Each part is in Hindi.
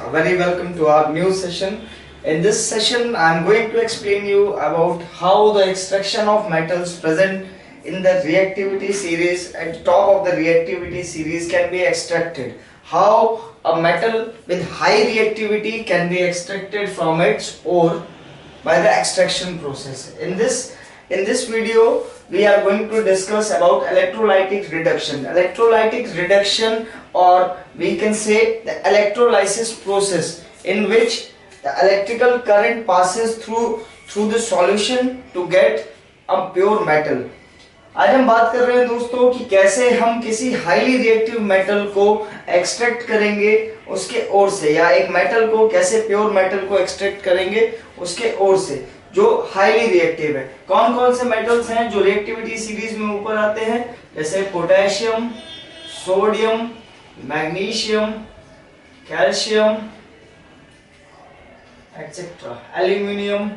very welcome to our new session. In this session, I am going to explain you about how the extraction of metals present in the reactivity series at the top of the reactivity series can be extracted. How a metal with high reactivity can be extracted from its ore by the extraction process. In this video, we are going to discuss about electrolytic reduction. Electrolytic reduction, or we can say the electrolysis process, in which the electrical current passes through the solution to get a pure metal. आज हम बात कर रहे हैं दोस्तों कि कैसे हम किसी हाईली रिएक्टिव मेटल को एक्सट्रैक्ट करेंगे उसके ओर से, या एक मेटल को कैसे प्योर मेटल को एक्सट्रैक्ट करेंगे उसके ओर से जो हाईली रिएक्टिव है। कौन कौन से मेटल्स हैं जो रिएक्टिविटी सीरीज में ऊपर आते हैं, जैसे potassium, sodium, magnesium, calcium etc., aluminum.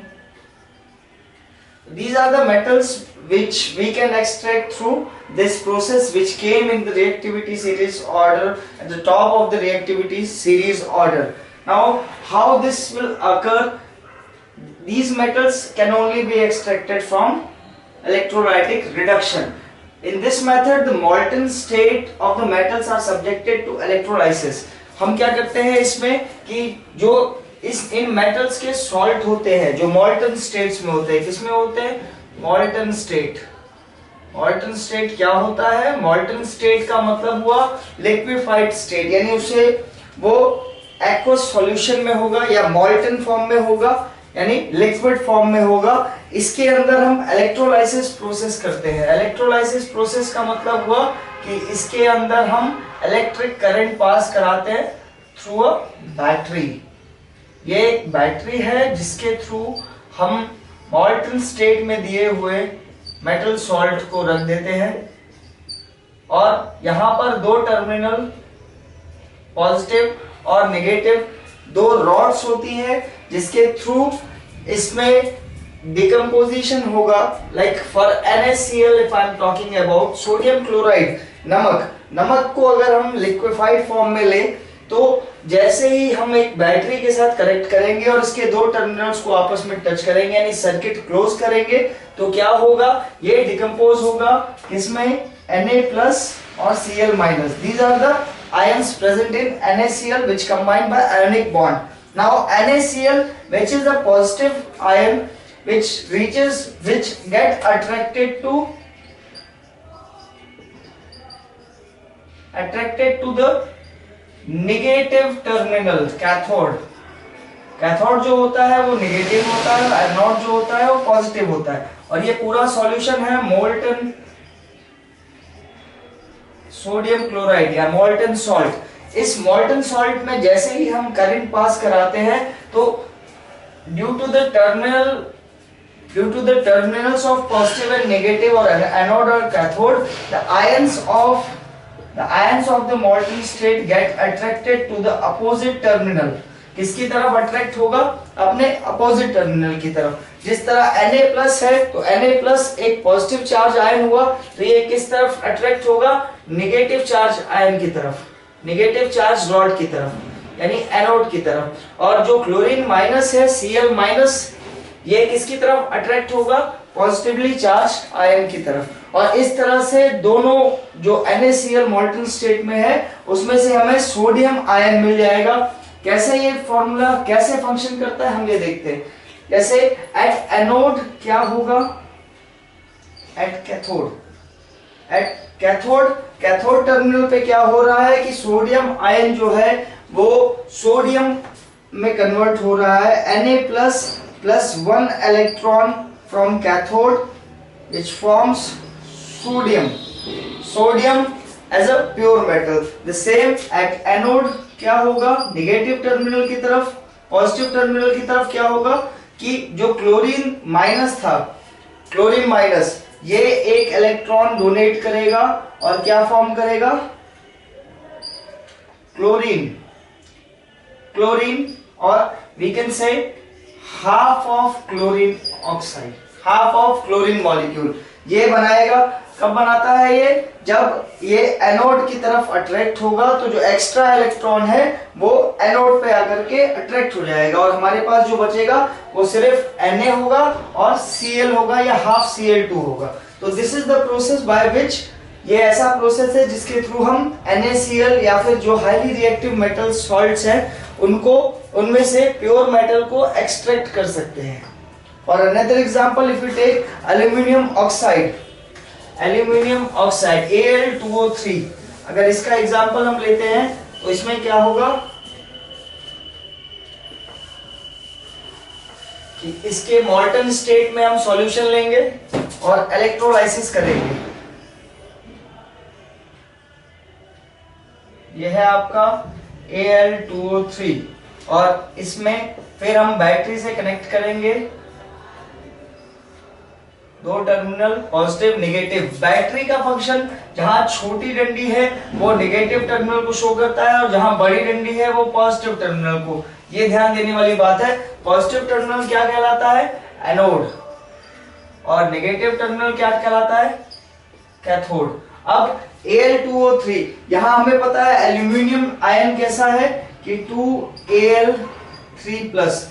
These are the metals which we can extract through this process, which came in the reactivity series order at the top of the reactivity series order. Now, how this will occur? These metals can only be extracted from electrolytic reduction. In this method, the molten state of the metals are subjected to electrolysis. हम क्या करते हैं इसमें कि जो इन मेटल्स के सॉल्ट होते हैं जो मॉल्टन स्टेट्स में होते हैं, किसमें होते हैं? मॉल्टन स्टेट। मॉल्टन स्टेट क्या होता है? मॉल्टन स्टेट का मतलब हुआ लिक्विफाइड स्टेट, यानी उसे वो एक्वस सॉल्यूशन में होगा या मॉल्टन फॉर्म में होगा, यानी लिक्विड फॉर्म में होगा। इसके अंदर हम इलेक्ट्रोलाइसिस प्रोसेस करते हैं। इलेक्ट्रोलाइसिस प्रोसेस का मतलब हुआ कि इसके अंदर हम इलेक्ट्रिक करंट पास कराते हैं थ्रू अ बैटरी। ये एक बैटरी है जिसके थ्रू हम मॉल्टन स्टेट में दिए हुए मेटल सॉल्ट को रख देते हैं, और यहां पर दो टर्मिनल पॉजिटिव और नेगेटिव दो रॉड्स होती हैं जिसके थ्रू इसमें डिकम्पोजिशन होगा। Like for NaCl, if I am talking about sodium chloride, नमक को अगर हम लिक्विफाइड फॉर्म में लें तो जैसे ही हम एक बैटरी के साथ कनेक्ट करेंगे और इसके दो टर्मिनल्स को आपस में टच करेंगे, यानी सर्किट क्लोज करेंगे, तो क्या होगा? ये डिकम्पोज होगा किसमें? Na+ और Cl-। These are the ions present in NaCl which combine by ionic bond. Now NaCl, which is a positive ion which get attracted to the negative terminal, cathode जो होता है वो नेगेटिव होता है, एनोड जो होता है वो पॉजिटिव होता है। और ये पूरा सॉल्यूशन है मोल्टन सोडियम क्लोराइड या मोल्टन सॉल्ट। इस मोल्टन सॉल्ट में जैसे ही हम करंट पास कराते हैं तो due to the terminals of positive and negative और एनोड और cathode, the ions of the molten state get attracted to the opposite terminal. किसकी तरफ अट्रैक्ट होगा? अपने अपोजिट टर्मिनल की तरफ। जिस तरह Na+ है तो Na+ एक पॉजिटिव चार्ज आयन हुआ, तो ये किस तरफ अट्रैक्ट होगा? नेगेटिव चार्ज आयन की तरफ, नेगेटिव चार्ज रॉड की तरफ, यानी एनोड की तरफ। और जो क्लोरीन माइनस है, Cl-, ये किसकी तरफ अट्रैक्ट होगा? पॉजिटिवली चार्ज आयन की तरफ। और इस तरह से दोनों जो NaCl मॉल्टन स्टेट में है उसमें से हमें सोडियम आयन मिल जाएगा। कैसे ये फॉर्मूला कैसे फंक्शन करता है हम ये देखते हैं। जैसे एट एनोड क्या होगा? एट कैथोड टर्मिनल पे क्या हो रहा है कि सोडियम आयन जो है वो सोडियम में कन्वर्ट हो रहा है। Na+ plus 1 electron from cathode which forms sodium as a pure metal. The same at anode क्या होगा? नेगेटिव टर्मिनल की तरफ, पॉजिटिव टर्मिनल की तरफ क्या होगा कि जो क्लोरीन माइनस था, क्लोरीन माइनस, ये एक इलेक्ट्रॉन डोनेट करेगा और क्या फॉर्म करेगा? क्लोरीन और we can say half of chlorine oxide, half of chlorine molecule ये बनाएगा। कब बनाता है ये? जब ये एनोड की तरफ अट्रैक्ट होगा तो जो एक्स्ट्रा इलेक्ट्रॉन है वो एनोड पे आकर करके अट्रैक्ट हो जाएगा और हमारे पास जो बचेगा वो सिर्फ Na होगा और Cl होगा या हाफ Cl2 होगा। तो this is the process by which, ये ऐसा प्रोसेस है जिसके थ्रू हम NaCl या फिर जो हाईली रिएक्टिव मेटल सॉल्ट्स हैं उनको, उनमें से प्योर मेटल को एक्सट्रैक्ट कर सकते हैं। और another example, if you take aluminium oxide, aluminium oxide Al2O3, अगर इसका एग्जांपल हम लेते हैं तो इसमें क्या होगा कि इसके मॉल्टन स्टेट में हम सॉल्यूशन लेंगे और इलेक्ट्रोलाइसिस करेंगे। यह है आपका Al2O3 और इसमें फिर हम बैटरी से कनेक्ट करेंगे, दो टर्मिनल पॉजिटिव नेगेटिव। बैटरी का फंक्शन जहां छोटी डंडी है वो नेगेटिव टर्मिनल को शो करता है और जहां बड़ी डंडी है वो पॉजिटिव टर्मिनल को। ये ध्यान देने वाली बात है। पॉजिटिव टर्मिनल क्या कहलाता है? एनोड, और नेगेटिव टर्मिनल क्या कहलाता है? कैथोड। अब Al2O3, यहां हमें पता है एल्यूमिनियम आयन कैसा है कि 2Al3+।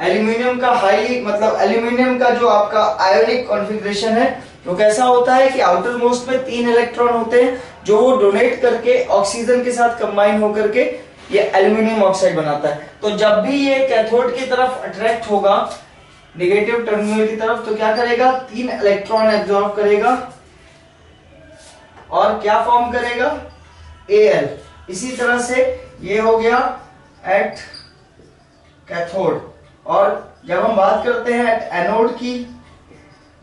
एल्यूमिनियम का हाईली, मतलब एल्यूमिनियम का जो आपका आयोनिक कॉन्फ़िगरेशन है वो कैसा होता है कि आउटर मोस्ट में 3 इलेक्ट्रॉन होते हैं जो वो डोनेट करके ऑक्सीजन के साथ कंबाइन होकर के ये एल्यूमिनियम ऑक्साइड बनाता है। तो जब भी ये कैथोड की तरफ अट्रैक्ट होगा नेगेटिव टर्मिनल की तरफ, तो क्या करेगा? 3 इलेक्ट्रॉन एब्जॉर्ब करेगा और क्या फॉर्म करेगा? Al। इसी तरह से ये हो गया एट कैथोड। और जब हम बात करते हैं एट एनोड की,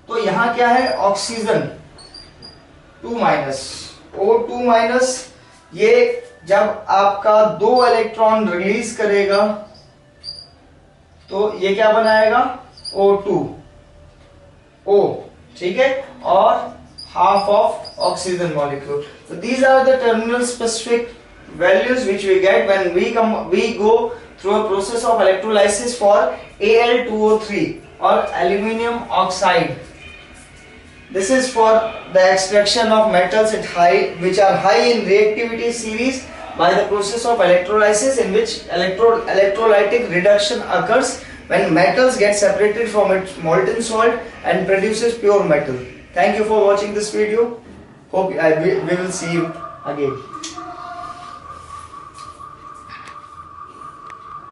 तो यहां क्या है? Oxygen 2-, O2-। ये जब आपका 2 इलेक्ट्रॉन रिलीज करेगा तो ये क्या बनाएगा? O2, O, ठीक है, और half of oxygen molecule. So these are the terminal specific values which we get when we go through a process of electrolysis for Al2O3 or aluminium oxide. This is for the extraction of metals which are high in reactivity series by the process of electrolysis, in which electrolytic reduction occurs when metals get separated from its molten salt and produces pure metal. Thank you for watching this video. Hope we will see you again.